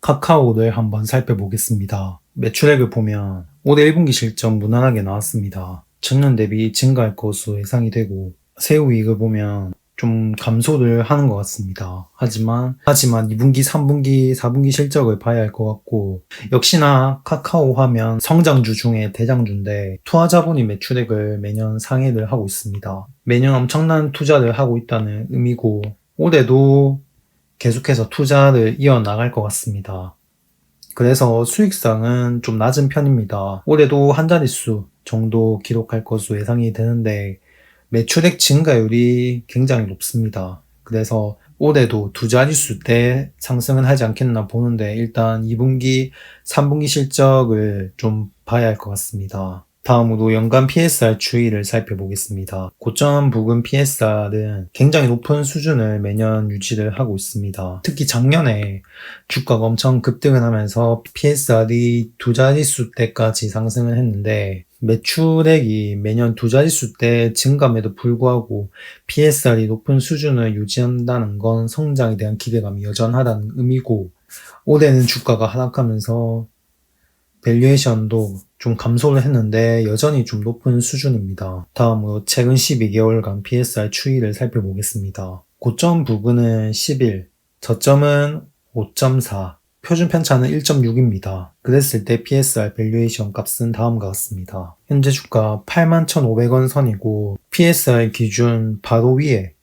카카오를 한번 살펴보겠습니다. 매출액을 보면 올해 1분기 실적 무난하게 나왔습니다. 전년 대비 증가할 것으로 예상이 되고 세후이익을 보면 좀 감소를 하는 것 같습니다. 하지만 2분기, 3분기, 4분기 실적을 봐야 할 것 같고 역시나 카카오 하면 성장주 중에 대장주인데 투하 자본이 매출액을 매년 상회를 하고 있습니다. 매년 엄청난 투자를 하고 있다는 의미고 올해도 계속해서 투자를 이어나갈 것 같습니다. 그래서 수익성은 좀 낮은 편입니다. 올해도 한 자릿수 정도 기록할 것으로 예상이 되는데 매출액 증가율이 굉장히 높습니다. 그래서 올해도 두 자릿수대 상승은 하지 않겠나 보는데 일단 2분기, 3분기 실적을 좀 봐야 할 것 같습니다. 다음으로 연간 PSR 추이를 살펴보겠습니다. 고점 부근 PSR은 굉장히 높은 수준을 매년 유지를 하고 있습니다. 특히 작년에 주가가 엄청 급등을 하면서 PSR이 두 자릿수대까지 상승을 했는데 매출액이 매년 두 자릿수대 증감에도 불구하고 PSR이 높은 수준을 유지한다는 건 성장에 대한 기대감이 여전하다는 의미고 올해는 주가가 하락하면서 밸류에이션도 좀 감소를 했는데 여전히 좀 높은 수준입니다. 다음으로 최근 12개월간 PSR 추이를 살펴보겠습니다. 고점 부근은 11, 저점은 5.4, 표준 편차는 1.6입니다. 그랬을 때 PSR 밸류에이션 값은 다음과 같습니다. 현재 주가 81,500원 선이고 PSR 기준 바로 위에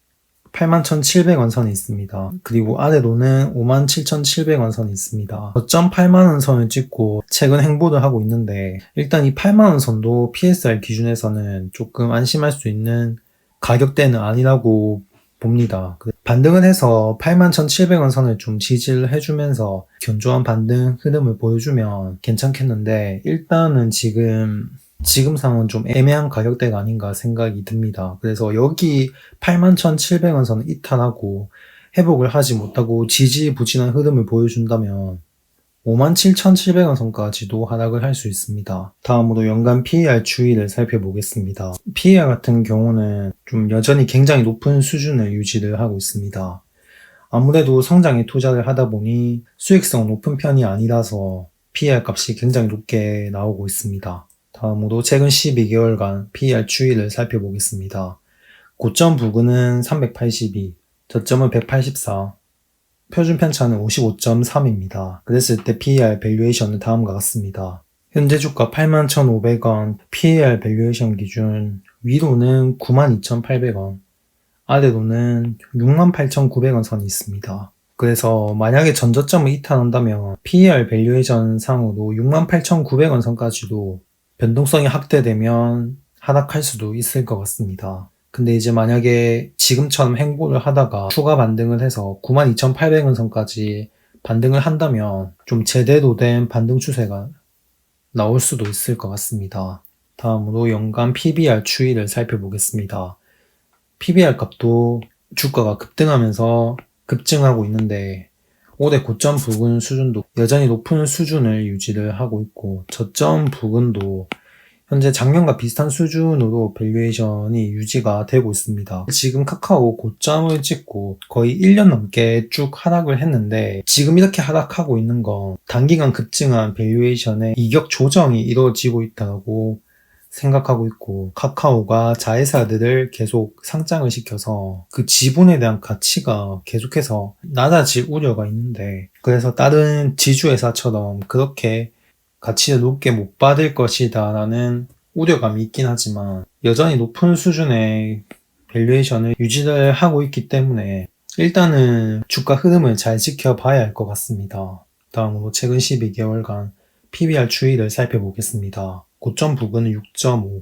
81,700원 선이 있습니다. 그리고 아래로는 57,700원 선이 있습니다. 저점 8만원 선을 찍고 최근 행보를 하고 있는데 일단 이 8만원 선도 PSR 기준에서는 조금 안심할 수 있는 가격대는 아니라고 봅니다. 반등을 해서 81,700원 선을 좀 지지를 해주면서 견조한 반등 흐름을 보여주면 괜찮겠는데 일단은 지금 상황은 좀 애매한 가격대가 아닌가 생각이 듭니다. 그래서 여기 81,700원 선을 이탈하고 회복을 하지 못하고 지지부진한 흐름을 보여준다면 57,700원 선까지도 하락을 할 수 있습니다. 다음으로 연간 PER 추이를 살펴보겠습니다. PER 같은 경우는 좀 여전히 굉장히 높은 수준을 유지를 하고 있습니다. 아무래도 성장에 투자를 하다 보니 수익성 높은 편이 아니라서 PER 값이 굉장히 높게 나오고 있습니다. 다음으로 최근 12개월간 PER 추이를 살펴보겠습니다. 고점 부근은 382, 저점은 184, 표준 편차는 55.3입니다. 그랬을 때 PER 밸류에이션은 다음과 같습니다. 현재 주가 81,500원, PER 밸류에이션 기준 위로는 92,800원, 아래로는 68,900원 선이 있습니다. 그래서 만약에 전저점을 이탈한다면 PER 밸류에이션 상으로 68,900원 선까지도 변동성이 확대되면 하락할 수도 있을 것 같습니다. 근데 이제 만약에 지금처럼 행보를 하다가 추가 반등을 해서 92,800원 선까지 반등을 한다면 좀 제대로 된 반등 추세가 나올 수도 있을 것 같습니다. 다음으로 연간 PBR 추이를 살펴보겠습니다. PBR 값도 주가가 급등하면서 급증하고 있는데 올해 고점 부근 수준도 여전히 높은 수준을 유지를 하고 있고 저점 부근도 현재 작년과 비슷한 수준으로 밸류에이션이 유지가 되고 있습니다. 지금 카카오 고점을 찍고 거의 1년 넘게 쭉 하락을 했는데 지금 이렇게 하락하고 있는 건 단기간 급증한 밸류에이션의 이격 조정이 이루어지고 있다고 생각하고 있고 카카오가 자회사들을 계속 상장을 시켜서 그 지분에 대한 가치가 계속해서 낮아질 우려가 있는데 그래서 다른 지주회사처럼 그렇게 가치를 높게 못 받을 것이다 라는 우려감이 있긴 하지만 여전히 높은 수준의 밸류에이션을 유지를 하고 있기 때문에 일단은 주가 흐름을 잘 지켜봐야 할 것 같습니다. 다음으로 최근 12개월간 PBR 추이를 살펴보겠습니다. 고점 부근은 6.5,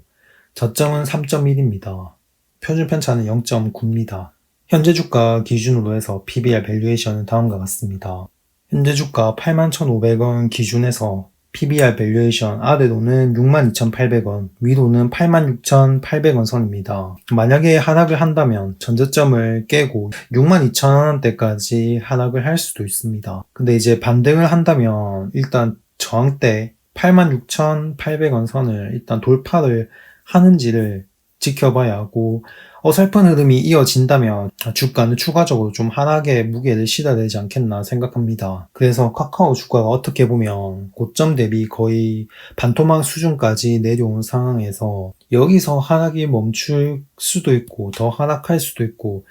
저점은 3.1입니다. 표준 편차는 0.9입니다. 현재 주가 기준으로 해서 PBR 밸류에이션은 다음과 같습니다. 현재 주가 81,500원 기준에서 PBR 밸류에이션 아래로는 62,800원, 위로는 86,800원 선입니다. 만약에 하락을 한다면 전저점을 깨고 62,000원대까지 하락을 할 수도 있습니다. 근데 이제 반등을 한다면 일단 저항대 86,800원 선을 일단 돌파를 하는지를 지켜봐야 하고 어설픈 흐름이 이어진다면 주가는 추가적으로 좀 하락에 무게를 실어야 되지 않겠나 생각합니다. 그래서 카카오 주가가 어떻게 보면 고점 대비 거의 반토막 수준까지 내려온 상황에서 여기서 하락이 멈출 수도 있고 더 하락할 수도 있고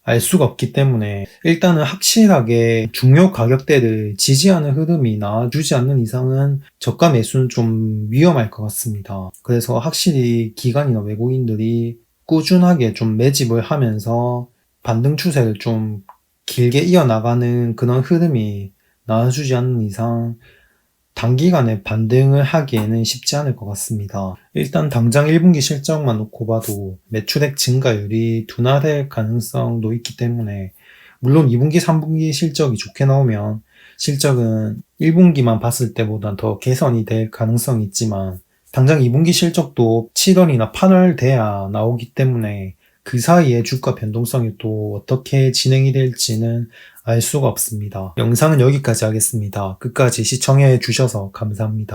알 수가 없기 때문에 일단은 확실하게 중요 가격대를 지지하는 흐름이 나와주지 않는 이상은 저가 매수는 좀 위험할 것 같습니다. 그래서 확실히 기관이나 외국인들이 꾸준하게 좀 매집을 하면서 반등 추세를 좀 길게 이어나가는 그런 흐름이 나와주지 않는 이상 단기간에 반등을 하기에는 쉽지 않을 것 같습니다. 일단 당장 1분기 실적만 놓고 봐도 매출액 증가율이 둔화될 가능성도 있기 때문에 물론 2분기, 3분기 실적이 좋게 나오면 실적은 1분기만 봤을 때보다 더 개선이 될 가능성이 있지만 당장 2분기 실적도 7월이나 8월 돼야 나오기 때문에 그 사이에 주가 변동성이 또 어떻게 진행이 될지는 알 수가 없습니다. 영상은 여기까지 하겠습니다. 끝까지 시청해 주셔서 감사합니다.